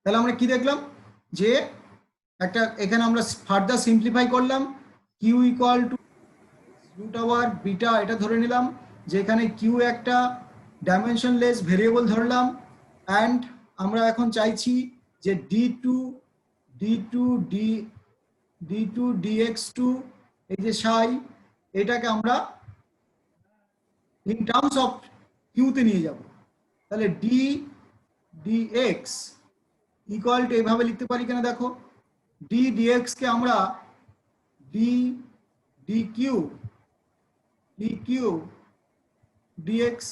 তাহলে আমরা কি দেখলাম যে একটা এখানে আমরা ফার্দার সিম্পলিফাই করলাম Q equal to root over beta, এটা ধরে নিলাম যে এখানে কিউ একটা ডাইমেনশনলেস ভেরিয়েবল ধরলাম। অ্যান্ড আমরা এখন চাইছি যে ডি টু ডিএক্স টু এই যে সাই, এটাকে আমরা ইন টার্মস অফ কিউতে নিয়ে যাব। তাহলে ডি ডিএক্স ইকুয়াল টু এইভাবে লিখতে পারি কিনা দেখো, ডি ডিএক্স কে আমরা ডি ডিকিউ ডিএক্স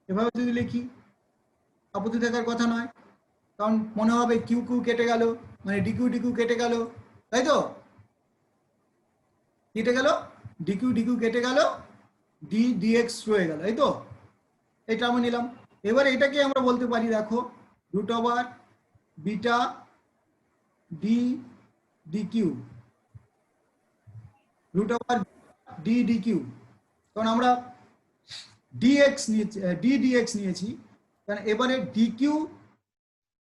এভাবে যদি লিখি আপত্তি থাকার কথা নয়, কারণ মনে হবে কিউ কিউ কেটে গেল, মানে ডিকিউ কেটে গেল, তাই তো কেটে গেল, ডিকিউ কেটে গেল, ডি ডিএক্স রয়ে গেল, এই তো এটা আমরা নিলাম। এবার এটাকে আমরা বলতে পারি দেখো root over beta D DQ, root over D DQ, কারণ আমরা ডিএক্স নিয়েছি, ডি ডিএক্স নিয়েছি, কারণ এবারে ডিকিউ,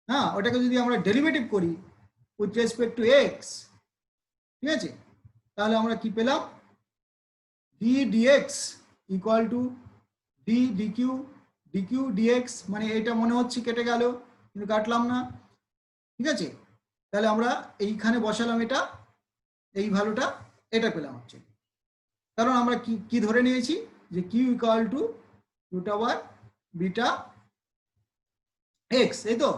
হ্যাঁ ওটাকে যদি আমরা ডেরিভেটিভ করি উইথ রেসপেক্ট টু এক্স, ঠিক আছে, তাহলে আমরা কি পেলাম, D DX equal to D DQ DX, মানে এটা মনে হচ্ছে কেটে গেল কিন্তু কাটলাম না, ঠিক আছে। তাহলে আমরা এইখানে বসালাম এটা, এই ভ্যালুটা এটা পেলাম হচ্ছে, কারণ আমরা কি ধরে নিয়েছি যে Q equal to root over beta X, এই তো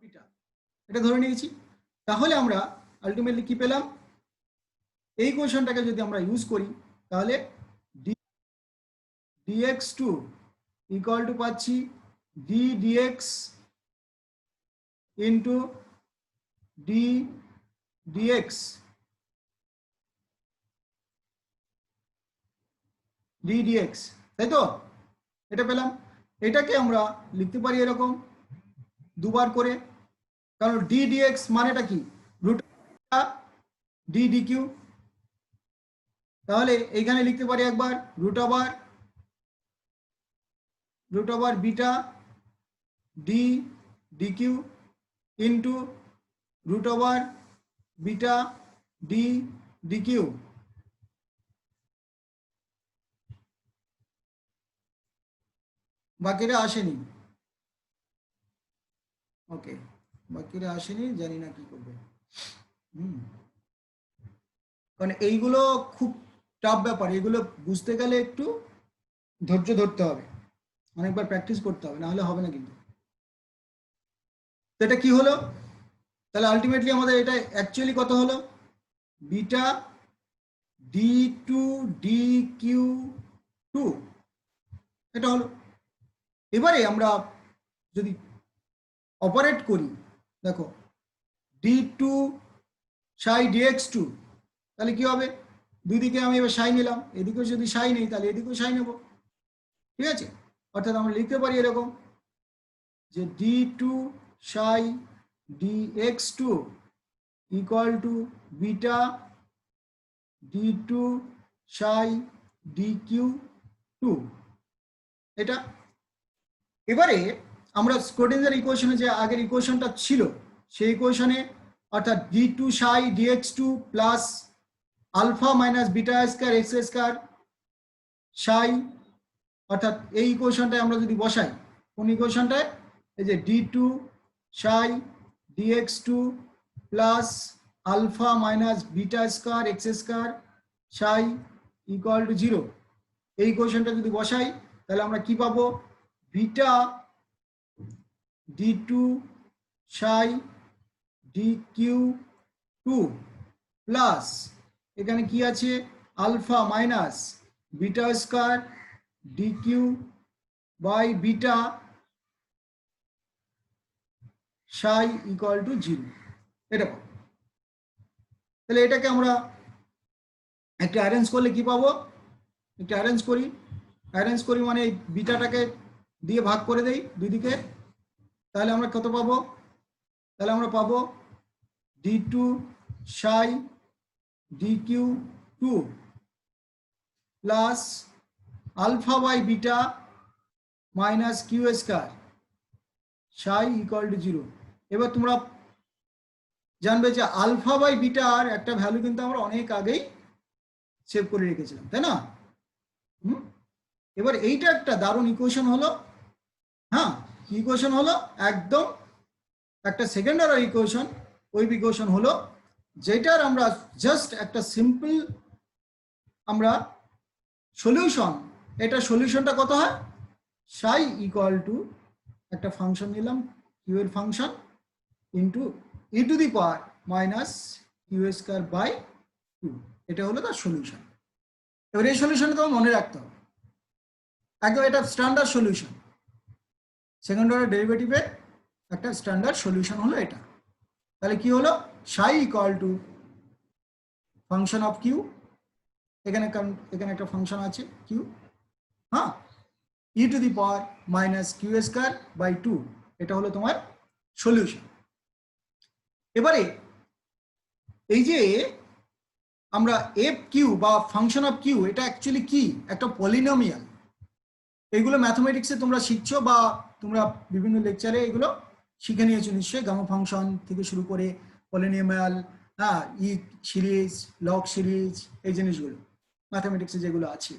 বিটা, এটা ধরে নিয়েছি। তাহলে আমরা আলটিমেটলি কি পেলাম, এই কোয়েশনটাকে যদি আমরা ইউজ করি তাহলে ডিএক্স টু ইকুয়াল টু পাচ্ছি D DX into D DX D DX, তাই তো এটা পেলাম। এটাকে আমরা লিখতে পারি এরকম দুবার করে, কারণ ডি ডিএক্স মানেটা কি, রুট ডি ডিকিউ, তাহলে এইখানে লিখতে পারি একবার root over beta D DQ into root over beta D DQ. বাকিরা আসেনি, ওকে বাকিরা আসেনি, জানি না কি করবে। কারণ এইগুলো খুব টাফ ব্যাপার, এগুলো বুঝতে গেলে একটু ধৈর্য ধরতে হবে, অনেকবার প্র্যাকটিস করতে হবে, না হলে হবে না কিন্তু। এটা কি হলো, তাহলে আলটিমেটলি আমাদের এটা অ্যাকচুয়ালি কত হলো, beta D two D Q two, এটা হলো। এবারে আমরা যদি অপারেট করি দেখো D two psi DX two, তাহলে কি হবে, দুই দিকে আমি এবার সাই নিলাম, এদিকেও যদি সাই নেই তাহলে এদিকেও সাই নেব, ঠিক আছে। অর্থাৎ আমরা লিখতে পারি এরকম যে D two psi DX two equal to beta D two psi DQ two, এটা। এবারে আমরা স্ক্রোডিঞ্জার ইকুয়েশনে যে আগের ইকুয়েশনটা ছিল সেই ইকুয়েশনে অর্থাৎ D two psi DX two plus alpha minus beta square X square psi, অর্থাৎ এই ইকুয়েশনটায় আমরা যদি বসাই, কোন ইকুয়েশনটায়, এই যে D two psi DX two plus alpha minus beta square X square psi equal to 0, এই ইকুয়েশনটা যদি বসাই তাহলে আমরা কি পাবো, beta D two psi D Q two plus এখানে কি আছে alpha minus beta square D Q by beta psi equal to 0, এটা পাবো। তাহলে এটাকে আমরা একটা অ্যারেঞ্জ করলে কি পাবো, একটা অ্যারেঞ্জ করি মানে এই বিটাটাকে দিয়ে ভাগ করে দেই দুই দিকে, তাহলে আমরা কত পাবো, তাহলে আমরা পাবো D two psi D Q two plus alpha by beta minus Q square psi equal to 0। এবার তোমরা জানবে যে আলফা বাই বিটার একটা ভ্যালু কিন্তু আমরা অনেক আগেই সেভ করে রেখেছিলাম, তাই না? এবার এইটা একটা দারুণ ইকুয়েশন হলো। হ্যাঁ, ইকুয়েশন হলো একদম একটা সেকেন্ড অর্ডার ইকুয়েশন। ওই ইকুয়েশন হলো যেটার আমরা জাস্ট একটা সিম্পল আমরা সলিউশন, এটা সলিউশনটা কত হয়, সাই ইকুয়াল টু একটা ফাংশন নিলাম কিউ এর function into E to the power minus Q square by 2, এটা হলো তার সলিউশন। এবার এই সলিউশনটা তোমার মনে রাখতে হবে একদম, এটা স্ট্যান্ডার্ড সলিউশন, সেকেন্ড অর্ডার ডেরিভেটিভের একটা স্ট্যান্ডার্ড সলিউশন হলো এটা। তাহলে কি হলো, psi equal to function of Q, এখানে এখানে একটা ফাংশন আছে কিউ, হ্যাঁ, e to the power minus Q square by 2, এটা হলো তোমার সলিউশন। এবারে এই যে আমরা এফ কিউ বা ফাংশন অফ কিউ, এটা অ্যাকচুয়ালি কি, একটা পলিনোমিয়াল। এইগুলো ম্যাথমেটিক্সে তোমরা শিখছো বা তোমরা বিভিন্ন লেকচারে এগুলো শিখে নিয়েছো নিশ্চয়ই, গামা ফাংশন থেকে শুরু করে পলিনোমিয়াল, হ্যাঁ, ই সিরিজ, লগ সিরিজ, এই জিনিসগুলো ম্যাথমেটিক্সে যেগুলো আছে।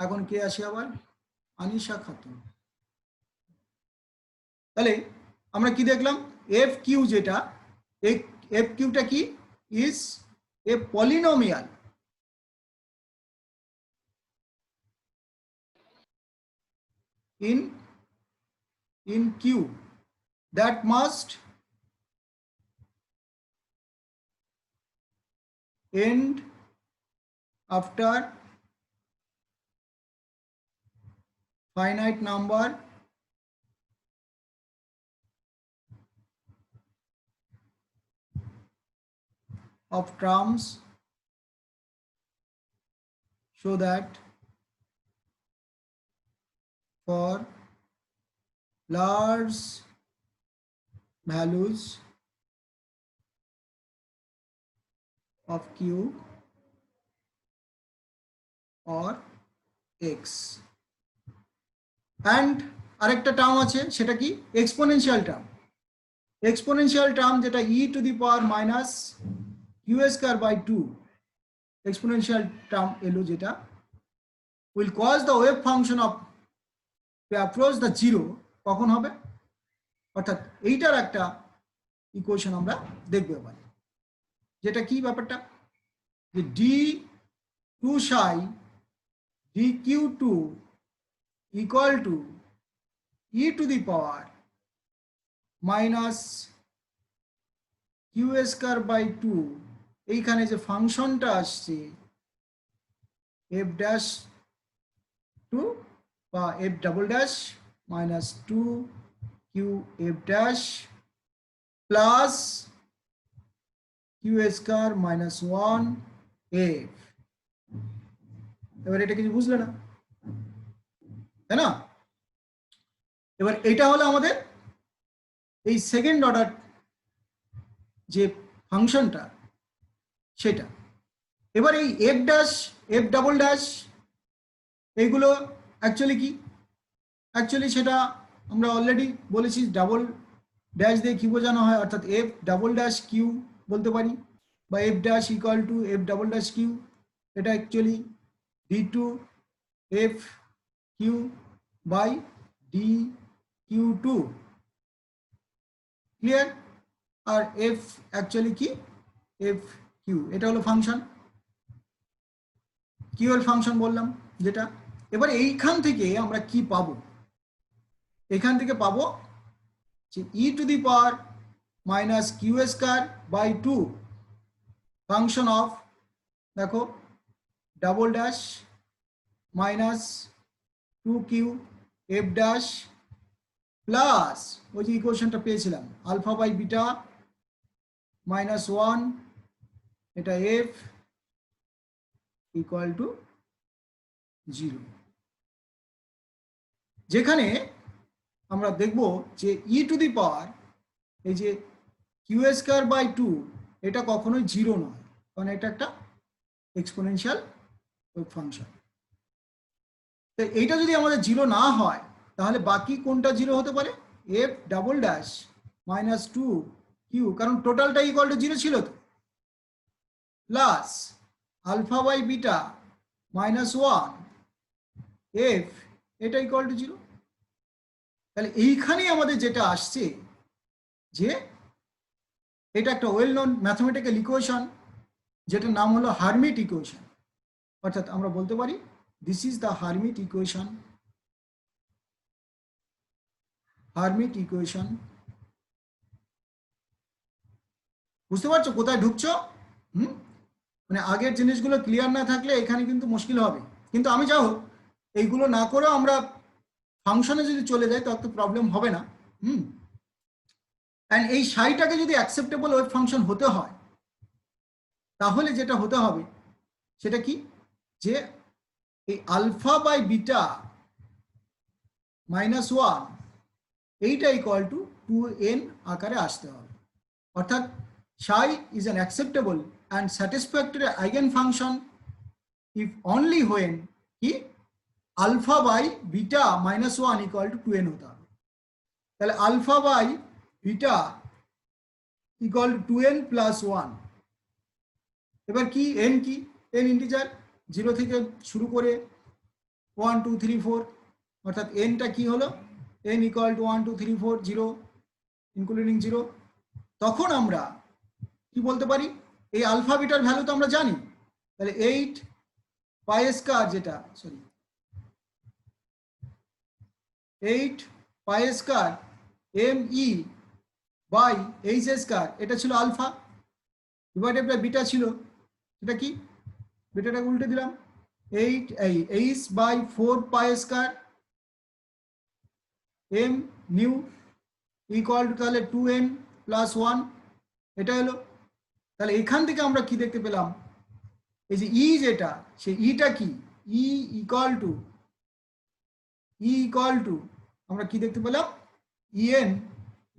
এখন কে আসে আবার, আনিশা খাতুন। তাহলে আমরা কি দেখলাম, এফ কিউ যেটা, এফ কিউটা কি, is a polynomial in Q that must end after finite number of terms so that for large values of Q or X and আরেকটা টার্ম আছে, সেটা কি, এক্সপোনেনশিয়াল টার্ম। এক্সপোনেনশিয়াল টার্ম যেটা e to the power minus Q square by 2, exponential term এলো যেটা, will cause the wave function of to approach the zero, কখন হবে, অর্থাৎ এইটার একটা ইকুয়েশন আমরা দেখবো এবার, যেটা কি ব্যাপারটা, যে D two psi D Q two equal to E to the power minus Q square by 2, এইখানে যে ফাংশনটা আসছে এফ ড্যাশ 2 বা F double dash minus 2 Q F dash plus Q square minus 1 F. এবার এটা কিছু বুঝলে না, তাই না? এবার এটা হলো আমাদের এই সেকেন্ড অর্ডার যে ফাংশনটা সেটা। এবার এই F dash, F double dash, এইগুলো অ্যাকচুয়ালি কি, অ্যাকচুয়ালি সেটা আমরা অলরেডি বলেছি, ডাবল ড্যাশ দিয়ে কি বোঝানো হয়, অর্থাৎ এফ ডাবল ড্যাশ কিউ বলতে পারি, বা F dash equal to F double dash Q, এটা actually D two F Q by D Q two, clear? আর এফ অ্যাকচুয়ালি কি, এফ কিউ, এটা হলো ফাংশন, কিউ এর ফাংশন বললাম যেটা। এবার এইখান থেকে আমরা কি পাবো, এখান থেকে পাবো যে e to the power minus Q square by 2 function of, দেখো, double dash minus 2q F dash plus ওই যে ইকুয়েশনটা পেয়েছিলাম আলফা বাই বিটা মাইনাস 1, এটা এফ ইকুয়াল টু 0, যেখানে আমরা দেখব যে ই টু দি পাওয়ার এই যে কিউ স্কয়ার বাই 2 এটা কখনোই 0 নয়, কারণ এটা একটা এক্সপোনেনশিয়াল ফাংশন। তো এইটা যদি আমাদের 0 না হয় তাহলে বাকি কোনটা 0 হতে পারে, F double dash minus 2 Q, কারণ টোটালটা ইকুয়াল টু 0 ছিল তো, plus alpha by beta minus 1 F, এটা ইকুয়াল টু 0। তাহলে এইখানেই আমাদের যেটা আসছে যে এটা একটা ওয়েল নোন ম্যাথমেটিক্যাল ইকুয়েশন, যেটার নাম হলো হার্মিট ইকুয়েশন। অর্থাৎ আমরা বলতে পারি this is the hermit equation. Hermit equation, বুঝতে পারছো কোথায় ঢুকছো? মানে আগের জিনিসগুলো ক্লিয়ার না থাকলে এখানে কিন্তু মুশকিল হবে। কিন্তু আমি যাই হোক, এইগুলো না করেও আমরা ফাংশনে যদি চলে যাই তত প্রবলেম হবে না। অ্যান্ড এই সাইটাকে যদি অ্যাকসেপ্টেবল ওয়েভ ফাংশন হতে হয়, তাহলে যেটা হতে হবে সেটা কি, যে এই আলফা বাই বিটা মাইনাস 1 এইটা ইকুয়াল টু 2n আকারে আসতে হবে। অর্থাৎ psi is an acceptable and satisfactory eigenfunction if only when কি alpha by beta minus 1 equal to 2n হতে হবে। তাহলে alpha by beta equal to 2n plus 1। এবার কি n, কি n ইন্টিজার, 0 থেকে শুরু করে 1 2 3 4, অর্থাৎ nটা কি হলো, n ইকুয়াল টু 1 2 3 4 0 ইনক্লুডিং 0। তখন আমরা কি বলতে পারি, এই আলফা বিটার ভ্যালু তো আমরা জানি, তাহলে 8 পাই স্কয়ার, যেটা sorry 8 pi square M E by H square, এটা ছিল আলফা, ডিভাইডেড বাই বিটা ছিল, এটা কি, বিটাটাকে উল্টে দিলাম, 8 H by 4 pi square M nu equal to তাহলে 2n প্লাস 1, এটা হলো। তাহলে এখান থেকে আমরা কি দেখতে পেলাম, এই যে ই যেটা, সেই ইটা কি, ই ইকুয়াল টু আমরা কি দেখতে পেলাম, en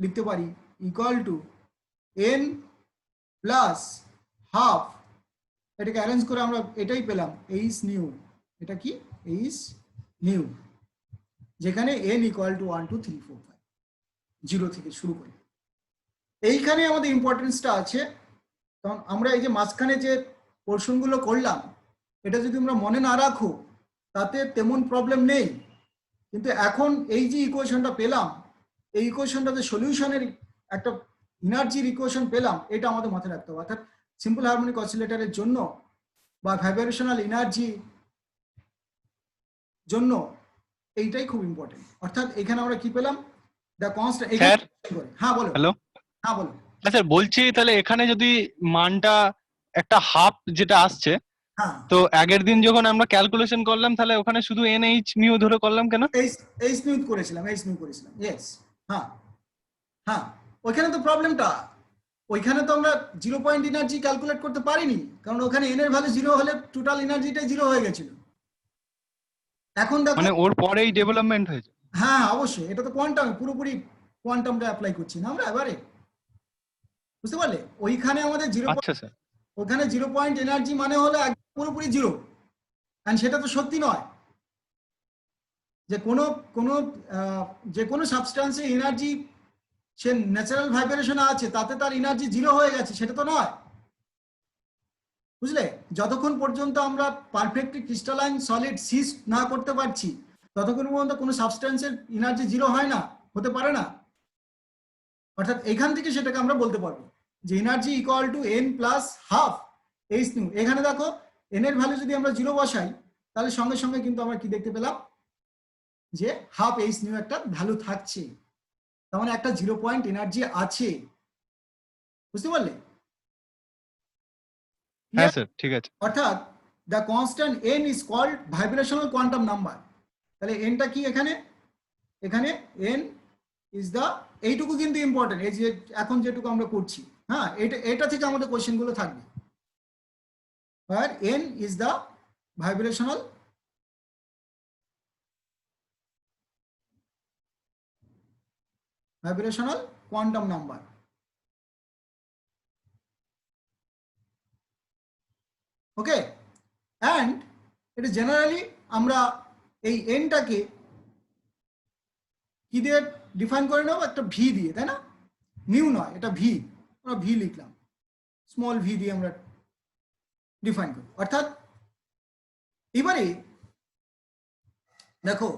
লিখতে পারি equal to n plus half, এটাকে অ্যারেঞ্জ করে আমরা এটাই পেলাম এইচ নিউ, এটা কি এইচ নিউ, যেখানে n ইকুয়াল টু 1 2 3 4 5, 0 থেকে শুরু করি। এইখানে আমাদের ইম্পর্টেন্সটা আছে, কারণ আমরা এই যে মাঝখানে যে পোর্শনগুলো করলাম, এটা যদি আমরা মনে না রাখো তাতে তেমন প্রবলেম নেই, কিন্তু এখন এই যে ইকুয়েশনটা পেলাম, এই ইকুয়েশনটাতে সলিউশনের একটা এনার্জির ইকুয়েশন পেলাম, এটা আমাদের মাথায় রাখতে হবে। অর্থাৎ সিম্পল হারমোনিক অসিলেটরের জন্য বা ভাইব্রেশনাল এনার্জি জন্য এইটাই খুব ইম্পর্টেন্ট। অর্থাৎ এখানে আমরা কি পেলাম, দ্য কনস্ট্যান্ট। হ্যাঁ বলো। হ্যালো, হ্যাঁ বলো। স্যার বলছি তাহলে এখানে যদি মানটা একটা হাফ যেটা আসছে, হ্যাঁ, তো আগের দিন যখন আমরা ক্যালকুলেশন করলাম তাহলে ওখানে শুধু এনএইচ মিউ ধরে করলাম কেন? এইচ নিউ করেছিলাম, ইয়েস। হ্যাঁ হ্যাঁ, ওইখানে তো প্রবলেমটা, ওইখানে তো আমরা 0 পয়েন্ট এনার্জি ক্যালকুলেট করতে পারিনি, কারণ ওখানে এন এর ভ্যালু 0 হলে টোটাল এনার্জিটাই 0 হয়ে গেছিল। এখন দেখো, মানে ওর পরেই ডেভেলপমেন্ট হয়েছে। হ্যাঁ অবশ্যই, এটা তো কোয়ান্টাম, পুরোপুরি কোয়ান্টামটা অ্যাপ্লাই করছি না আমরা এবারে, বুঝতে পারলে? ওইখানে আমাদের 0, আচ্ছা স্যার, ওখানে 0 পয়েন্ট এনার্জি মানে হলো পুরোপুরি 0, কারণ সেটা তো সত্যি নয় যে যে কোনো সাবস্ট্যান্সে এনার্জি সে ন্যাচারাল ভাইব্রেশনে আছে তাতে তার এনার্জি 0 হয়ে গেছে, সেটা তো নয়, বুঝলে? যতক্ষণ পর্যন্ত আমরা পারফেক্টলি ক্রিস্টালাইন সলিড সিস না করতে পারছি, ততক্ষণ পর্যন্ত কোনো সাবস্ট্যান্সের এনার্জি 0 হয় না, হতে পারে না। অর্থাৎ এখান থেকে সেটাকে আমরা বলতে পারবো যে energy equal to n plus half h new. এখানে দেখো n এর ভ্যালু যদি আমরা 0 বসাই, তাহলে সঙ্গে সঙ্গে কিন্তু আমরা কি দেখতে পেলাম, যে হাফ এইচ নিউ একটা ভ্যালু থাকছে, তার মানে একটা 0 পয়েন্ট এনার্জি আছে, বুঝতে পারলে? হ্যাঁ স্যার ঠিক আছে। অর্থাৎ the constant n is called vibrational quantum number. তাহলে nটা কি এখানে, এখানে n ইজ দ্য, এইটুকু কিন্তু ইম্পর্টেন্ট, এই যে এখন যেটুকু আমরা করছি, হ্যাঁ এটা থেকে আমাদের কোশ্চেন গুলো থাকবে। আর n is the vibrational quantum number. Okay, and এটা জেনারেলি আমরা এই এনটাকে কি দিয়ে ডিফাইন করে নেব একটা ভি দিয়ে, তাই না? নিউ নয়, এটা ভি, আমরা ভি লিখলাম, স্মল ভি দিয়ে আমরা ডিফাইন করি। অর্থাৎ এবারে দেখো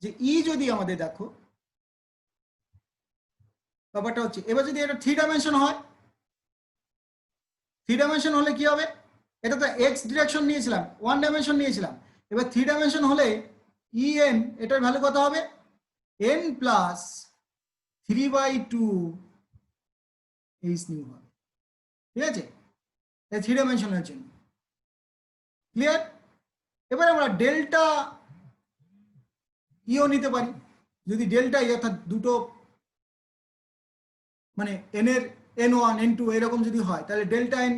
যে ই যদি আমাদের দেখো ব্যাপারটা হচ্ছে, এবার যদি এটা 3 ডাইমেনশন হয়, 3 ডাইমেনশন হলে কি হবে, এটা তো এক্স ডিরেকশন নিয়েছিলাম, 1 ডাইমেনশন নিয়েছিলাম, এবার 3 ডাইমেনশন হলে ই এন এটার ভ্যালু কত হবে, n প্লাস 3/2 এইচ নিউ হবে, ঠিক আছে? এই 3 ডাইমেনশনের জন্য ক্লিয়ার। এবার আমরা ডেল্টা ইও নিতে পারি, যদি ডেল্টা ই অর্থাৎ দুটো মানে এন এর n1 n2 এরকম যদি হয়, তাহলে ডেল্টা এন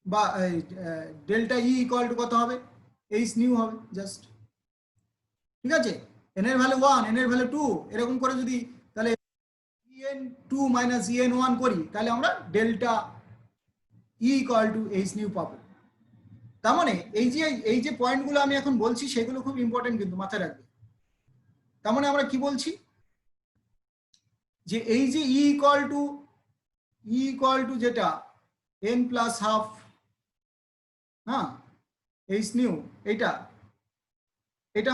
বা ডেল্টা ই ইকুয়াল টু কত হবে, এইচ নিউ হবে জাস্ট, ঠিক আছে? এন এর ভ্যালু 1, এন এর ভ্যালু 2 এরকম করে যদি তাহলে en2 মাইনাস en1 করি, তাহলে আমরা delta E equal to H new পাবো। তার মানে এই যে পয়েন্টগুলো আমি এখন বলছি সেগুলো খুব ইম্পর্টেন্ট, কিন্তু মাথায় রাখবে। তার মানে আমরা কি বলছি, যে এই যে ই ইকুয়াল টু যেটা n প্লাস হাফ, হ্যাঁ, এইচ নিউ, এটা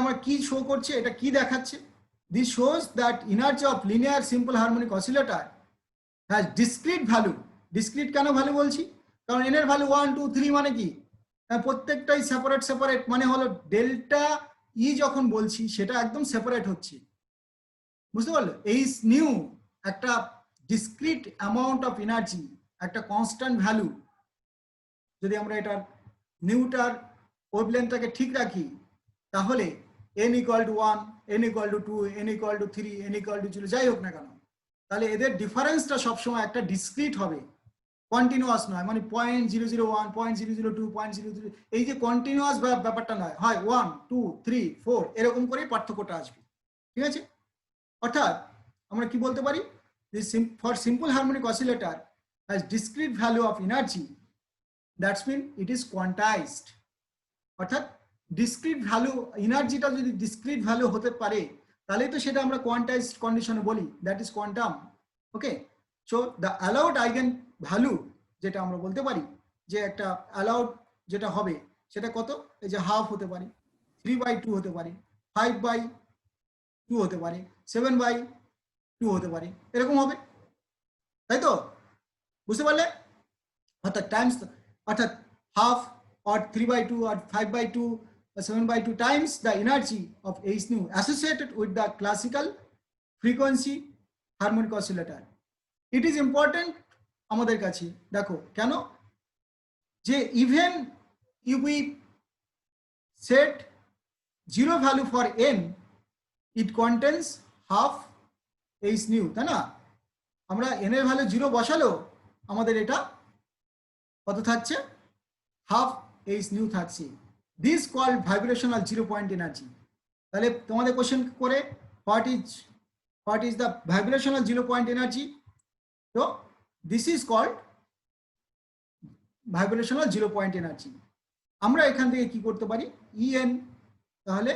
আমার কি শো করছে, এটা কি দেখাচ্ছে, this shows that energy of linear simple harmonic oscillator has discrete value. Discrete কেন ভ্যালু বলছি, কারণ n এর ভ্যালু 1 2 3 মানে কি, প্রত্যেকটাই সেপারেট, মানে হলো ডেল্টা ই যখন বলছি সেটা একদম সেপারেট হচ্ছে, বুঝতে পারলে? এইচ নিউ একটা ডিসক্রিট অ্যামাউন্ট অফ এনার্জি, একটা কনস্ট্যান্ট ভ্যালু। যদি আমরা এটার নিউটার ওয়েভলেন্থটাকে ঠিক রাখি, তাহলে n equal to 1, n equal to 2, n equal to 3, n equal to 0 যাই হোক না কেন, তাহলে এদের ডিফারেন্সটা সবসময় একটা ডিসক্রিট হবে, কন্টিনিউয়াস নয়, মানে 0.001, 0.002, 0.00, এই যে কন্টিনিউয়াস ব্যাপারটা নয়, হয় 1 2 3 4 এরকম করেই পার্থক্যটা আসবে, ঠিক আছে? অর্থাৎ আমরা কি বলতে পারি, for simple harmonic oscillator has discrete value of energy, that's mean it is quantized. অর্থাৎ ডিসক্রিট ভ্যালু, এনার্জিটা যদি ডিসক্রিট ভ্যালু হতে পারে, তাহলে তো সেটা আমরা কোয়ান্টাইজড কন্ডিশনে বলি, that is quantum. Okay, so the allowed eigen value যেটা আমরা বলতে পারি, যে একটা অ্যালাউড যেটা হবে সেটা কত, এই যে হাফ হতে পারে, 3/2 হতে পারে, 5/2 হতে পারে, 7/2 হতে পারে, এরকম হবে, তাই তো? বুঝতে পারলে? অর্থাৎ টাইমস, অর্থাৎ half or 3/2 or 5/2 or 7/2 times the energy of H nu associated with the classical frequency harmonic oscillator. It is important আমাদের কাছে, দেখো কেন, যে even if we set 0 value for n, it contains half H nu, তাই না? আমরা n এর value 0 বসালেও আমাদের এটা কত থাকছে, হাফ এইচ নিউ থাকছে। This called vibrational 0 point energy. তাহলে তোমাদের কোশ্চেন করে what is the vibrational 0 point energy, তো this is called vibrational 0 point energy. আমরা এখান থেকে কি করতে পারি, ইএন, তাহলে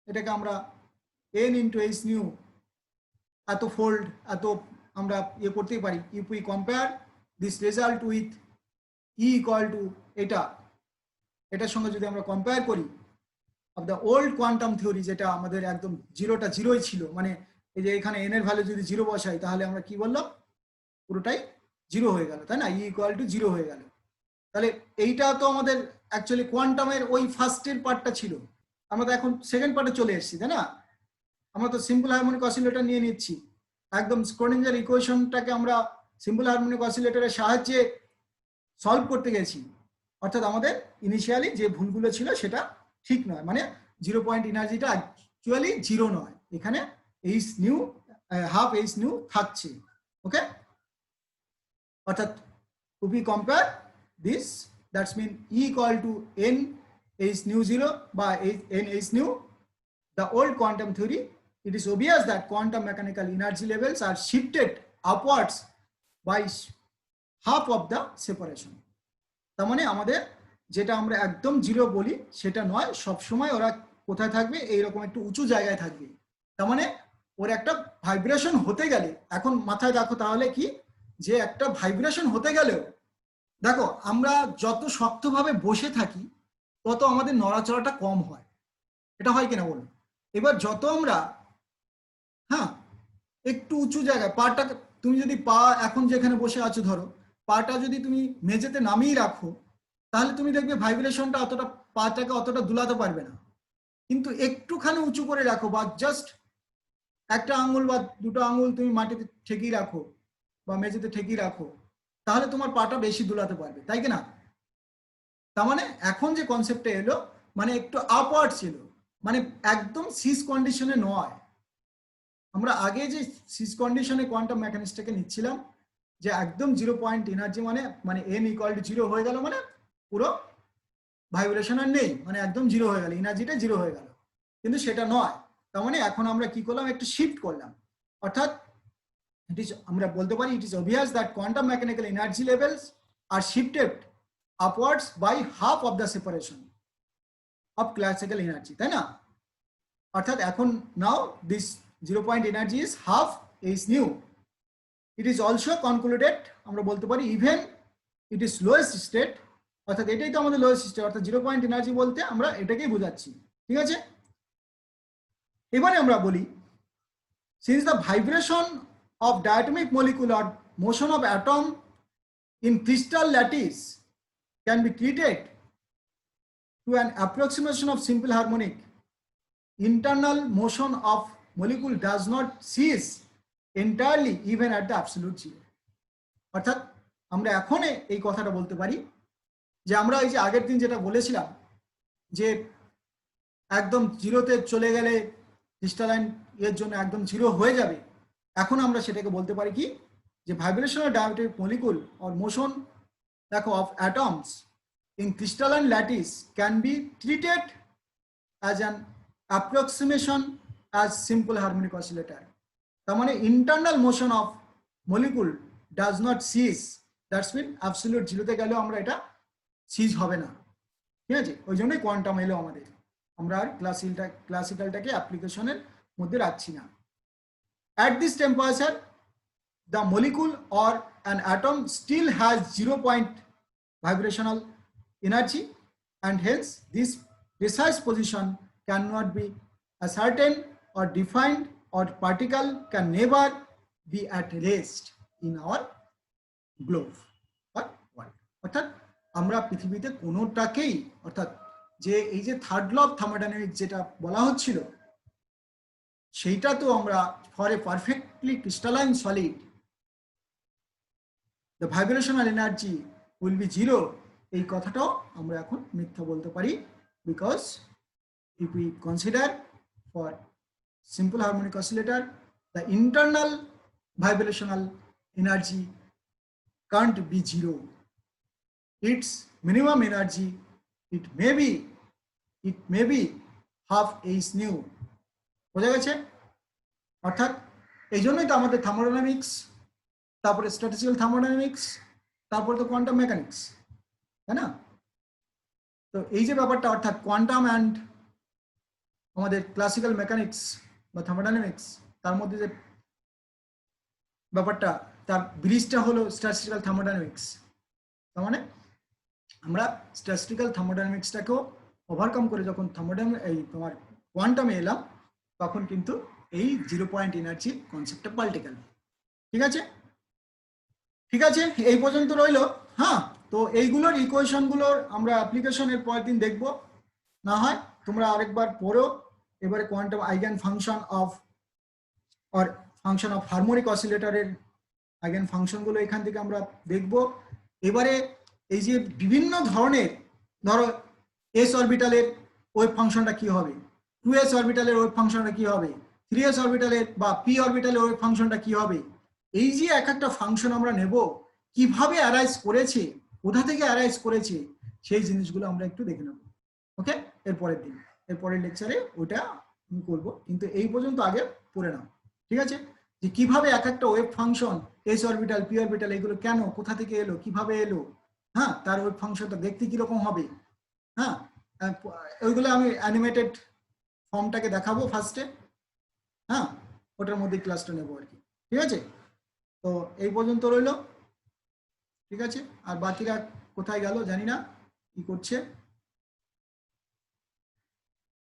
এটাকে আমরা এন ইন্টু এইচ নিউ এত ফোল্ড, এত আমরা ইয়ে করতেই পারি। If we compare this result with E equal to এটার সঙ্গে যদি আমরা কম্পেয়ার করি of the old quantum theory, যেটা আমাদের একদম জিরোটা জিরোই ছিল, মানে এই যে এখানে এন এর ভ্যালু যদি 0 বসাই, তাহলে আমরা কি বললাম, পুরোটাই 0 হয়ে গেল, তাই না? ই ইকুয়াল টু 0 হয়ে গেল। তাহলে এইটা তো আমাদের অ্যাকচুয়ালি কোয়ান্টামের ওই ফার্স্টের পার্টটা ছিল, আমরা তো এখন সেকেন্ড পার্টে চলে এসেছি, তাই না? আমরা তো সিম্পল হারমোনিক অসিলেটর নিয়ে নিচ্ছি, একদম স্ক্রোডিঞ্জার ইকুয়েশনটাকে আমরা সিম্পল হারমোনিক অসিলেটরের সাহায্যে সলভ করতে গেছি। অর্থাৎ আমাদের ইনিশিয়ালি যে ভুলগুলো ছিল সেটা ঠিক নয়, মানে 0 পয়েন্ট এনার্জিটা অ্যাকচুয়ালি 0 নয়, এখানে H new, half h nu থাকছে। ওকে, অর্থাৎ if we compare this, that's mean E equal to n H nu 0 by n H nu, the old quantum theory, it is obvious that quantum mechanical energy levels are shifted upwards by half of the separation. তার মানে আমাদের যেটা আমরা একদম 0 বলি সেটা নয়, সব সময় ওরা কোথায় থাকবে, এইরকম একটু উঁচু জায়গায় থাকবে। তার মানে ওর একটা ভাইব্রেশন হতে গেলে, এখন মাথায় রাখো তাহলে কি, যে একটা ভাইব্রেশন হতে গেলেও দেখো আমরা যত শক্তভাবে বসে থাকি তত আমাদের নড়াচড়াটা কম হয়, এটা হয় কিনা বলুন। এবার যত আমরা, হ্যাঁ, একটু উঁচু জায়গায় পাটা, তুমি যদি পা এখন যেখানে বসে আছো ধরো পাটা যদি তুমি মেঝেতে নামিয়ে রাখো, তাহলে তুমি দেখবে ভাইব্রেশনটা অতটা, পাটাকে অতটা দুলাতে পারবে না। কিন্তু একটুখানি উঁচু করে রাখো বা জাস্ট একটা আঙুল বা দুটো আঙুল তুমি মাটিতে ঠেকিয়ে রাখো বা মেঝেতে ঠেকিয়ে রাখো, তাহলে তোমার পাটা বেশি দুলাতে পারবে, তাই কি না? তার মানে এখন যে কনসেপ্টটা এলো, মানে একটু আপওয়ার্ড ছিল, মানে একদম সিজ কন্ডিশনে নয়। আমরা আগে যে সিজ কন্ডিশনে কোয়ান্টাম মেকানিক্সটাকে নিচ্ছিলাম, যে একদম 0 পয়েন্ট এনার্জি মানে মানে n ইকুয়াল টু 0 হয়ে গেল, মানে পুরো ভাইব্রেশন আর নেই, মানে একদম 0 হয়ে গেল, এনার্জিটা 0 হয়ে গেল, কিন্তু সেটা নয়। তার মানে এখন আমরা কি করলাম, একটু শিফট করলাম, অর্থাৎ আমরা বলতে পারি it is obvious that quantum mechanical energy levels are shifted upwards by half of the separation of classical energy, তাই না? অর্থাৎ এখন now this 0 point energy is half is nu. It is also concluded, আমরা বলতে পারি even it is lowest state, অর্থাৎ এটাই তো আমাদের লোয়েস্ট স্টেট, অর্থাৎ 0 পয়েন্ট এনার্জি বলতে আমরা এটাকেই বোঝাচ্ছি, ঠিক আছে? এবারে আমরা বলি, since the vibration of diatomic molecule or motion of atom in crystal lattice can be treated to an approximation of simple harmonic, internal motion of molecule does not cease entirely even at the absolute zero. অর্থাৎ আমরা এখন এই কথাটা বলতে পারি যে আমরা এই যে আগের দিন যেটা বলেছিলাম যে একদম জিরোতে চলে গেলে ক্রিস্টালাইন এর জন্য একদম 0 হয়ে যাবে, এখন আমরা সেটাকে বলতে পারি কি, যে vibrational diatomic molecule or motion দেখো of atoms in crystalline lattice can be treated as an approximation as simple harmonic oscillator. তার মানে internal motion of molecule does not cease, that's mean absolute জিরোতে গেলেও আমরা এটা সিজ হবে না, ঠিক আছে? ওই জন্যই কোয়ান্টাম এলো আমাদের, আমরা আর ক্লাসিক্যালটাকে অ্যাপ্লিকেশনের মধ্যে রাখছি না। At this temperature, the molecule or an atom still has 0 point vibrational energy, and hence this precise position cannot be ascertained or defined, or particle can never be at rest in our globe or world. অর্থাৎ আমরা পৃথিবীতে কোনোটাকেই, অর্থাৎ যে এই যে third law of thermodynamics যেটা বলা হচ্ছিল, সেইটা তো আমরা for a perfectly crystalline solid the vibrational energy will be 0, এই কথাটাও আমরা এখন মিথ্যা বলতে পারি, because if we consider for simple harmonic oscillator the internal vibrational energy can't be 0, it's minimum energy it may be half h nu, বোঝা গেছে? অর্থাৎ এই জন্যই তো আমাদের থার্মোডাইনামিক্স, তারপরে স্ট্যাটিস্টিক্যাল থার্মোডাইনামিক্স, তারপরে তো কোয়ান্টাম মেকানিক্স, তাই না? তো এই যে ব্যাপারটা, অর্থাৎ কোয়ান্টাম অ্যান্ড আমাদের ক্লাসিক্যাল মেকানিক্স বা থার্মোডাইনামিক্স, তার মধ্যে যে ব্যাপারটা, তার ব্রিজটা হলো স্ট্যাটিস্টিক্যাল থার্মোডাইনামিক্স। তার মানে আমরা স্ট্যাটিস্টিক্যাল থার্মোডাইনামিক্সটাকেও ওভারকাম করে যখন এই তোমার কোয়ান্টামে এলাম, তখন কিন্তু এই 0 পয়েন্ট এনার্জি কনসেপ্টটা পাল্টে গেল, ঠিক আছে? ঠিক আছে, এই পর্যন্ত রইলো। হ্যাঁ, তো এইগুলোর ইকুয়েশনগুলোর আমরা অ্যাপ্লিকেশনের পরের দিন দেখব, না হয় তোমরা আরেকবার পড়ো। এবারে quantum eigen function of or function of harmonic অসিলেটরের আইগেন ফাংশনগুলো এখান থেকে আমরা দেখব। এবারে এই যে বিভিন্ন ধরনের, ধরো এস অরবিটালের ওয়েভ ফাংশনটা কি হবে, 2s অরবিটালের ওয়েভ ফাংশনটা কি হবে, 3s অরবিটালের বা পি অরবিটালের ওয়েভ ফাংশনটা কি হবে, এই যে এক একটা ফাংশন আমরা নেব, কিভাবে অ্যারাইজ করেছে, কোথা থেকে অ্যারাইজ করেছে, সেই জিনিসগুলো আমরা একটু দেখে নেব। ওকে, এরপরের দিন, এরপরের লেকচারে ওটা আমি করবো, কিন্তু এই পর্যন্ত আগে পড়ে নাও, ঠিক আছে? যে কিভাবে এক একটা wave function, S orbital, P orbital, এগুলো কেন, কোথা থেকে এলো, কিভাবে এলো, হ্যাঁ, তার ওয়েভ ফাংশনটা দেখতে কিরকম হবে, হ্যাঁ, ওইগুলো আমি অ্যানিমেটেড ফর্মটাকে দেখাবো ফার্স্টে, হ্যাঁ, ওটার মধ্যে ক্লাসটা নেবো আর কি। ঠিক আছে, তো এই পর্যন্ত রইলো। ঠিক আছে, আর বাকিরা কোথায় গেল জানি না, কি করছে।